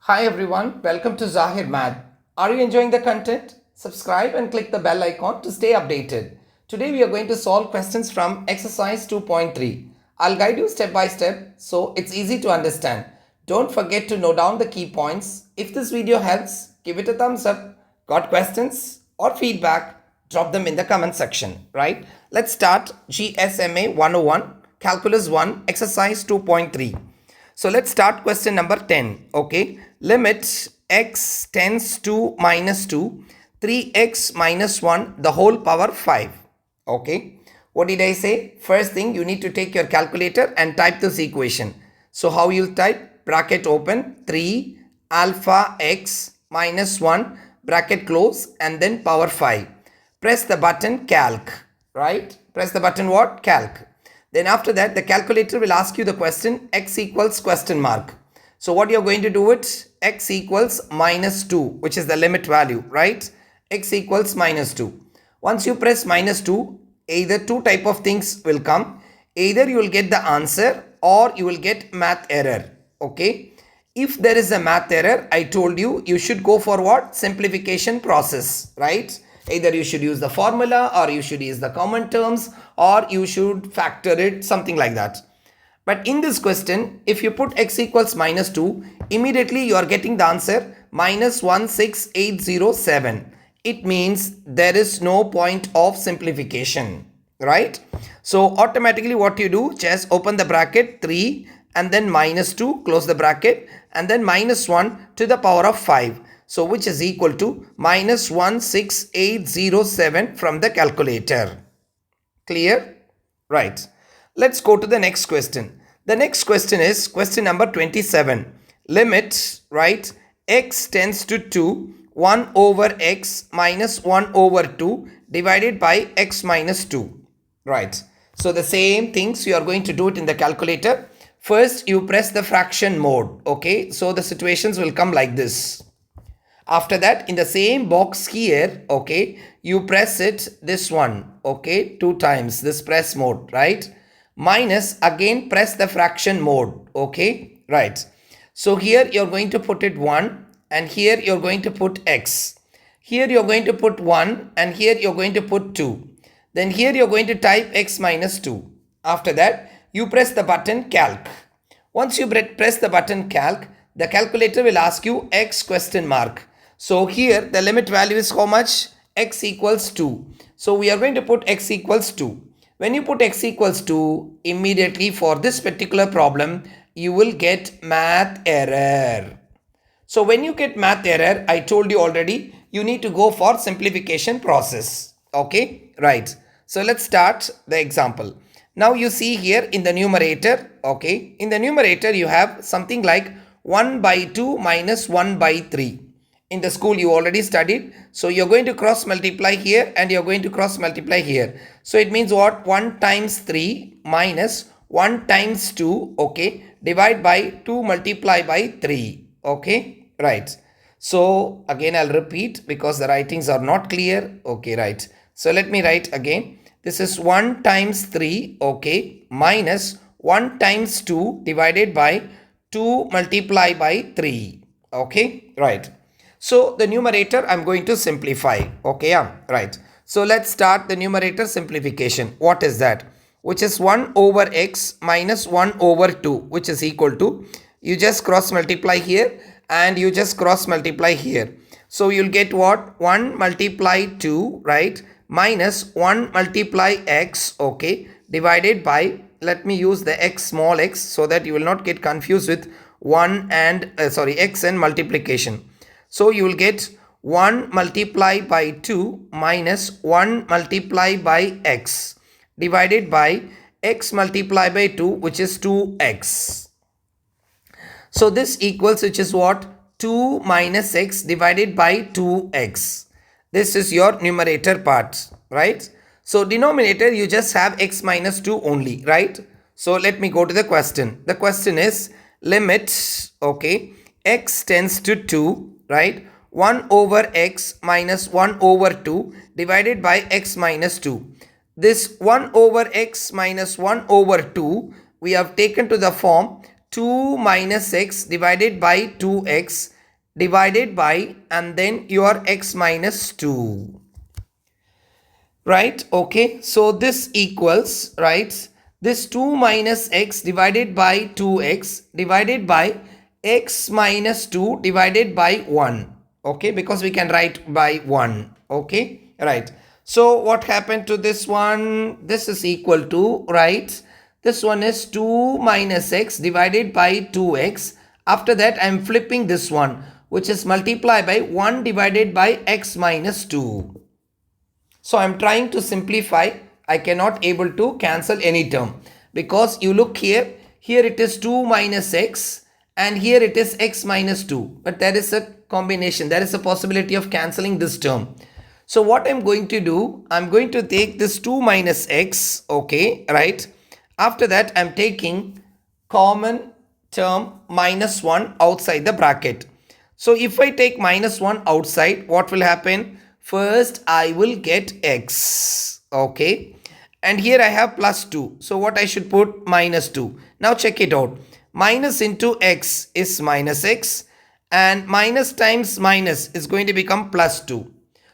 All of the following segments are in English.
Hi everyone, welcome to Zahir Math. Are you enjoying the content? Subscribe and click the bell icon to stay updated. Today we are going to solve questions from exercise 2.3. I'll guide you step by step so it's easy to understand. Don't forget to note down the key points. If this video helps, give it a thumbs up. Got questions or feedback? Drop them in the comment section, right? Let's start GSMA 101, Calculus 1, exercise 2.3. So let's start question number 10. Okay. Limit x tends to minus 2, 3x minus 1, the whole power 5. Okay. What did I say? First thing, you need to take your calculator and type this equation. So how you'll type? Bracket open, 3 alpha x minus 1, bracket close, and then power 5. Press the button calc. Right? Press the button what? Calc. Then after that, the calculator will ask you the question x equals question mark. So what you're going to do it? X equals minus 2, which is the limit value, right? X equals minus 2. Once you press minus 2, either two type of things will come. Either you will get the answer or you will get math error, okay? If there is a math error, I told you, you should go for what? Simplification process, right? Either you should use the formula or you should use the common terms or you should factor it, something like that. But in this question, if you put x equals minus 2, immediately you are getting the answer minus 16807. It means there is no point of simplification, right? So automatically what you do, just open the bracket 3 and then minus 2, close the bracket, and then minus 1 to the power of 5. So which is equal to minus 16807 from the calculator. Clear? Right. Let's go to the next question. The next question is question number 27. Limit, right, x tends to 2, 1 over x minus 1 over 2 divided by x minus 2. Right. So the same things you are going to do it in the calculator. First, you press the fraction mode. Okay. So the situations will come like this. After that, in the same box here, okay, you press it, this one, okay, 2 times, this press mode, right? Minus, again press the fraction mode, okay, right? So here you're going to put it 1 and here you're going to put x. Here you're going to put 1 and here you're going to put 2. Then here you're going to type x minus 2. After that, you press the button calc. Once you press the button calc, the calculator will ask you x question mark. So here the limit value is how much? X equals 2. So we are going to put x equals 2. When you put x equals 2, immediately for this particular problem, you will get math error. So when you get math error, I told you already, you need to go for simplification process. Okay, right. So let's start the example. Now you see here in the numerator, okay, in the numerator you have something like 1 by 2 minus 1 by 3. In the school you already studied. So you're going to cross multiply here and you're going to cross multiply here. So it means what? 1 times 3 minus 1 times 2, okay, divide by 2 multiply by 3, okay, right. So again I'll repeat because the writings are not clear, okay, right. So let me write again. This is 1 times 3, okay, minus 1 times 2 divided by 2 multiply by 3, okay, right. So the numerator I'm going to simplify. Okay, yeah, right. So let's start the numerator simplification. What is that? Which is 1 over x minus 1 over 2, which is equal to, you just cross multiply here and you just cross multiply here. So you'll get what? 1 multiply 2, right, minus 1 multiply x, okay, divided by, let me use the x small x so that you will not get confused with 1 and x and multiplication. So you will get 1 multiply by 2 minus 1 multiply by x divided by x multiply by 2, which is 2x. So this equals, which is what? 2 minus x divided by 2x. This is your numerator part, right? So denominator, you just have x minus 2 only, right? So let me go to the question. The question is limit, okay, x tends to 2, right, 1 over x minus 1 over 2 divided by x minus 2. This 1 over x minus 1 over 2 we have taken to the form 2 minus x divided by 2x divided by and then your x minus 2. Right, okay, so this equals, right, this 2 minus x divided by 2x divided by x minus 2 divided by 1. Okay, because we can write by 1. Okay, right. So what happened to this one? This is equal to, right, this one is 2 minus x divided by 2x. After that I am flipping this one, which is multiplied by 1 divided by x minus 2. So I'm trying to simplify. I cannot able to cancel any term because you look here. Here it is 2 minus x and here it is x minus 2. But there is a combination. There is a possibility of cancelling this term. So what I'm going to do, I'm going to take this 2 minus x. Okay, right. After that I'm taking common term minus 1 outside the bracket. So if I take minus 1 outside, what will happen? First I will get x, okay, and here I have plus 2. So what I should put? Minus 2. Now check it out. Minus into x is minus x and minus times minus is going to become plus 2.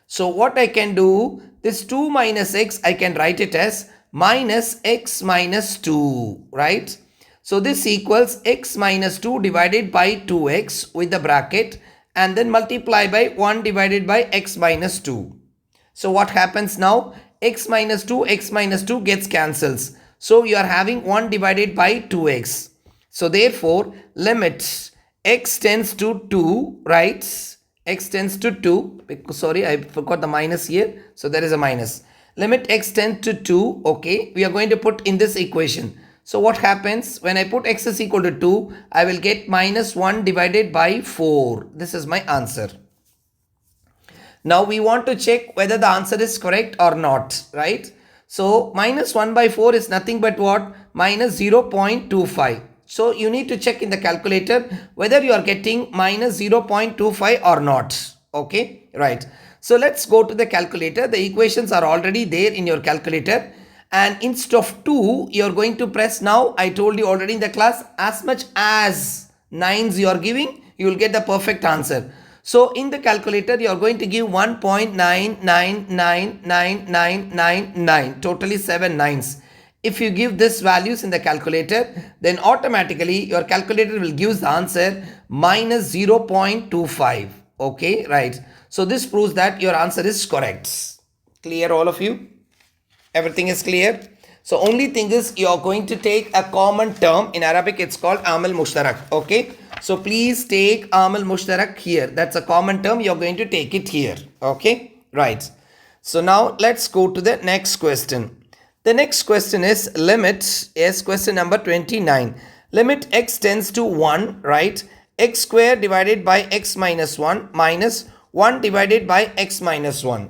So what I can do, this 2 minus x I can write it as minus x minus 2, right? So this equals x minus 2 divided by 2x with the bracket and then multiply by 1 divided by x minus 2. So what happens now? X minus 2 gets cancels. So you are having 1 divided by 2x. So therefore limit x tends to 2, right? X tends to 2. Sorry, I forgot the minus here. So there is a minus. Limit x tends to 2. Okay, we are going to put in this equation. So what happens when I put x is equal to 2, I will get minus 1 divided by 4. This is my answer. Now we want to check whether the answer is correct or not, right? So minus 1 by 4 is nothing but what? Minus 0.25. So you need to check in the calculator whether you are getting minus 0.25 or not. Okay, right. So let's go to the calculator. The equations are already there in your calculator. And instead of 2, you are going to press now. I told you already in the class, as much as 9s you are giving, you will get the perfect answer. So in the calculator, you are going to give 1.99999999, totally 7 nines. If you give this values in the calculator, then automatically your calculator will give the answer minus 0.25. Okay, right. So this proves that your answer is correct. Clear, all of you? Everything is clear? So only thing is you are going to take a common term. In Arabic it's called Amil Mushtarak. Okay. So please take Amil Mushtarak here. That's a common term. You're going to take it here. Okay. Right. So now let's go to the next question. The next question is limit. Yes, question number 29. Limit x tends to 1, right? X square divided by x minus 1 minus 1 divided by x minus 1.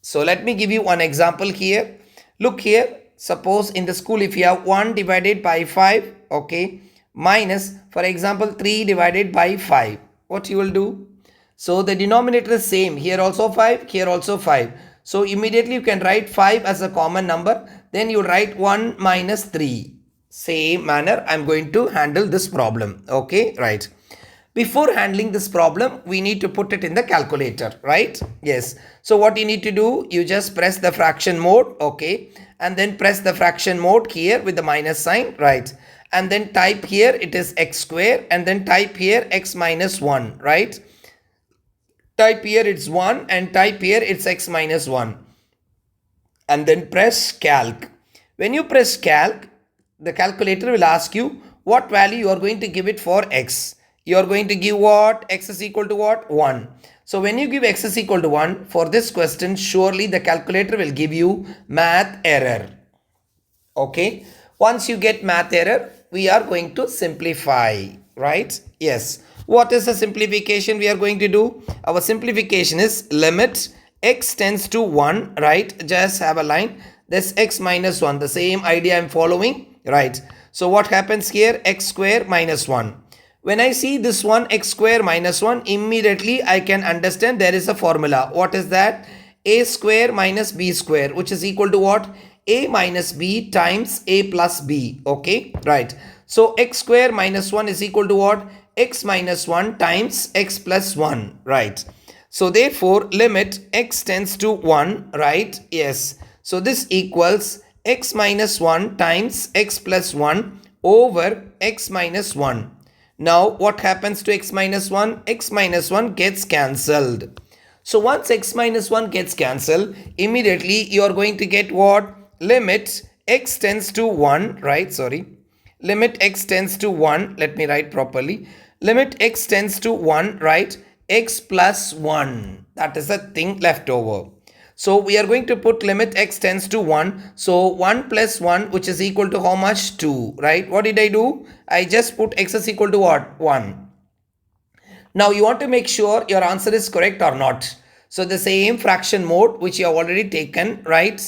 So let me give you one example here. Look here, suppose in the school if you have 1 divided by 5, okay, minus for example 3 divided by 5, what you will do? So the denominator is same, here also 5, here also 5. So immediately you can write 5 as a common number, then you write 1 minus 3. Same manner I am going to handle this problem, okay, right. Before handling this problem, we need to put it in the calculator, right? Yes. So what you need to do, you just press the fraction mode, okay? And then press the fraction mode here with the minus sign, right? And then type here, it is x square, and then type here x minus 1, right? Type here it's 1 and type here it's x minus 1. And then press calc. When you press calc, the calculator will ask you what value you are going to give it for x. You are going to give what? X is equal to what? 1. So when you give x is equal to 1, for this question, surely the calculator will give you math error. Okay. Once you get math error, we are going to simplify, right? Yes. What is the simplification we are going to do? Our simplification is limit x tends to 1, right? Just have a line. This x minus 1, the same idea I am following, right? So what happens here? X square minus 1. When I see this one x square minus 1, immediately I can understand there is a formula. What is that? A square minus b square, which is equal to what? A minus b times a plus b. Okay, right. So x square minus 1 is equal to what? x minus 1 times x plus 1, right? So therefore limit x tends to 1, right? Yes. So this equals x minus 1 times x plus 1 over x minus 1. Now what happens to x minus 1? X minus 1 gets cancelled. So once x minus 1 gets cancelled, immediately you are going to get what? Limit x tends to 1, right? Sorry. Limit x tends to 1. Let me write properly. Limit x tends to 1, right? X plus 1. That is the thing left over. So we are going to put limit x tends to 1. So 1 plus 1, which is equal to how much? 2, right? What did I do? I just put x is equal to what? 1. Now you want to make sure your answer is correct or not. So the same fraction mode which you have already taken, right?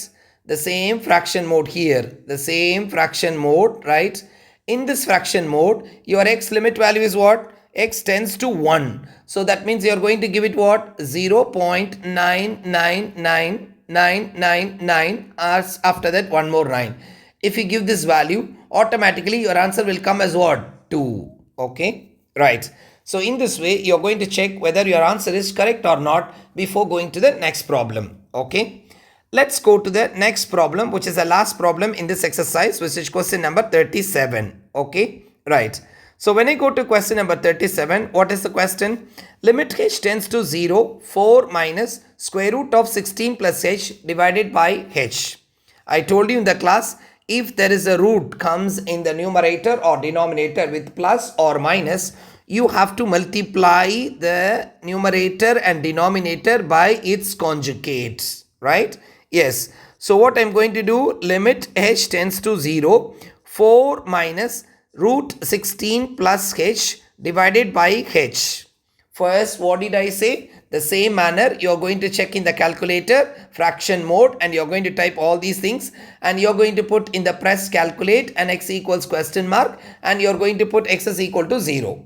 The same fraction mode here. The same fraction mode, right? In this fraction mode, your x limit value is what? X tends to 1. So that means you are going to give it what? 0.999999 as after that one more 9. If you give this value, automatically your answer will come as what? 2. Okay, right. So in this way, you're going to check whether your answer is correct or not before going to the next problem. Okay. Let's go to the next problem, which is the last problem in this exercise, which is question number 37. Okay. Right. So when I go to question number 37, what is the question? Limit h tends to 0, 4 minus square root of 16 plus h divided by h. I told you in the class, if there is a root comes in the numerator or denominator with plus or minus, you have to multiply the numerator and denominator by its conjugates, right? Yes. So what I'm going to do, limit h tends to 0, 4 minus root 16 plus h divided by h. First, what did I say? The same manner, you're going to check in the calculator, fraction mode, and you're going to type all these things, and you're going to put in the press calculate and x equals question mark, and you're going to put x is equal to 0.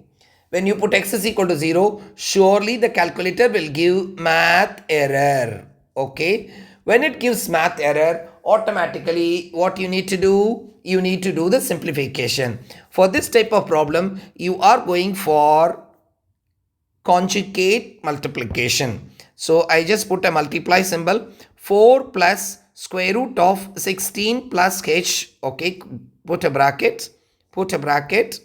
When you put x is equal to 0, surely the calculator will give math error. Okay. When it gives math error, automatically what you need to do? You need to do the simplification. For this type of problem, you are going for conjugate multiplication. So I just put a multiply symbol. 4 plus square root of 16 plus h. Okay. Put a bracket.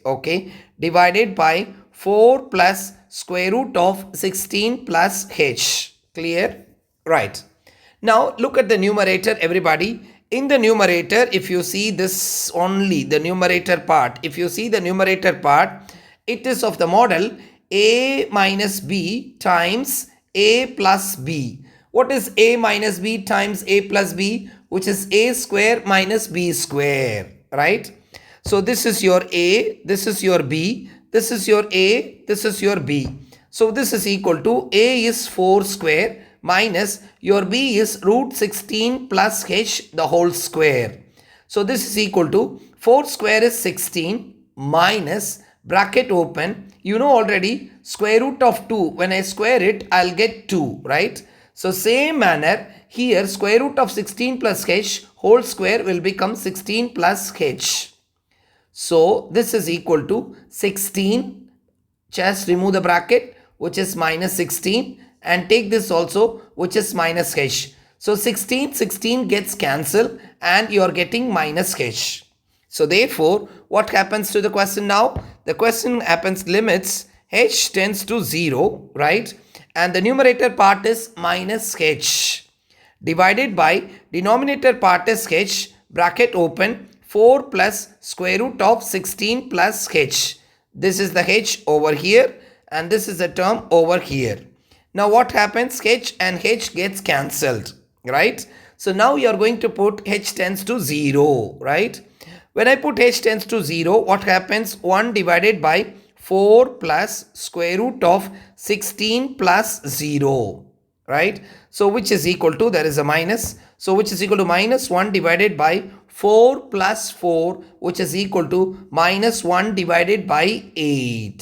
Okay. Divided by 4 plus square root of 16 plus h. Clear? Right. Now look at the numerator, everybody. In the numerator, if you see this only, the numerator part, if you see the numerator part, it is of the model a minus b times a plus b. What is a minus b times a plus b? Which is a square minus b square, right? So this is your a, this is your b, this is your a, this is your b. So this is equal to a is 4 square minus your b is root 16 plus h the whole square. So this is equal to 4 square is 16 minus bracket open. You know already square root of 2. When I square it, I'll get 2, right? So same manner here square root of 16 plus h whole square will become 16 plus h. So this is equal to 16. Just remove the bracket, which is minus 16, and take this also, which is minus h. So 16 gets cancelled and you are getting minus h. So therefore, what happens to the question now? The question happens limits h tends to 0, right? And the numerator part is minus h. Divided by denominator part is h, bracket open, 4 plus square root of 16 plus h. This is the h over here and this is the term over here. Now what happens? H and h gets cancelled, right? So now you are going to put h tends to 0, right? When I put h tends to 0, what happens? 1 divided by 4 plus square root of 16 plus 0, right? So which is equal to, there is a minus. So which is equal to minus 1 divided by 4 plus 4, which is equal to minus 1 divided by 8.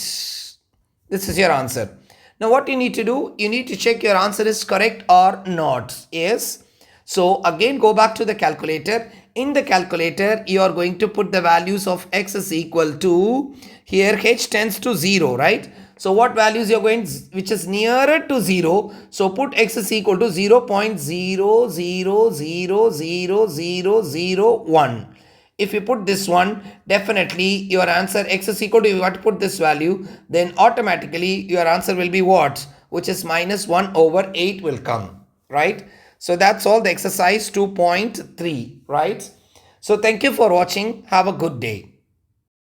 This is your answer. Now what you need to do, you need to check your answer is correct or not. Yes. So again go back to the calculator. in the calculator, you are going to put the values of x is equal to, here h tends to 0, right? So what values you're going, which is nearer to 0. So put x is equal to 0.00000001. If you put this one, definitely your answer x is equal to, you have to put this value, then automatically your answer will be what? Which is minus 1 over 8 will come, right? So that's all the exercise 2.3, right? So thank you for watching. Have a good day.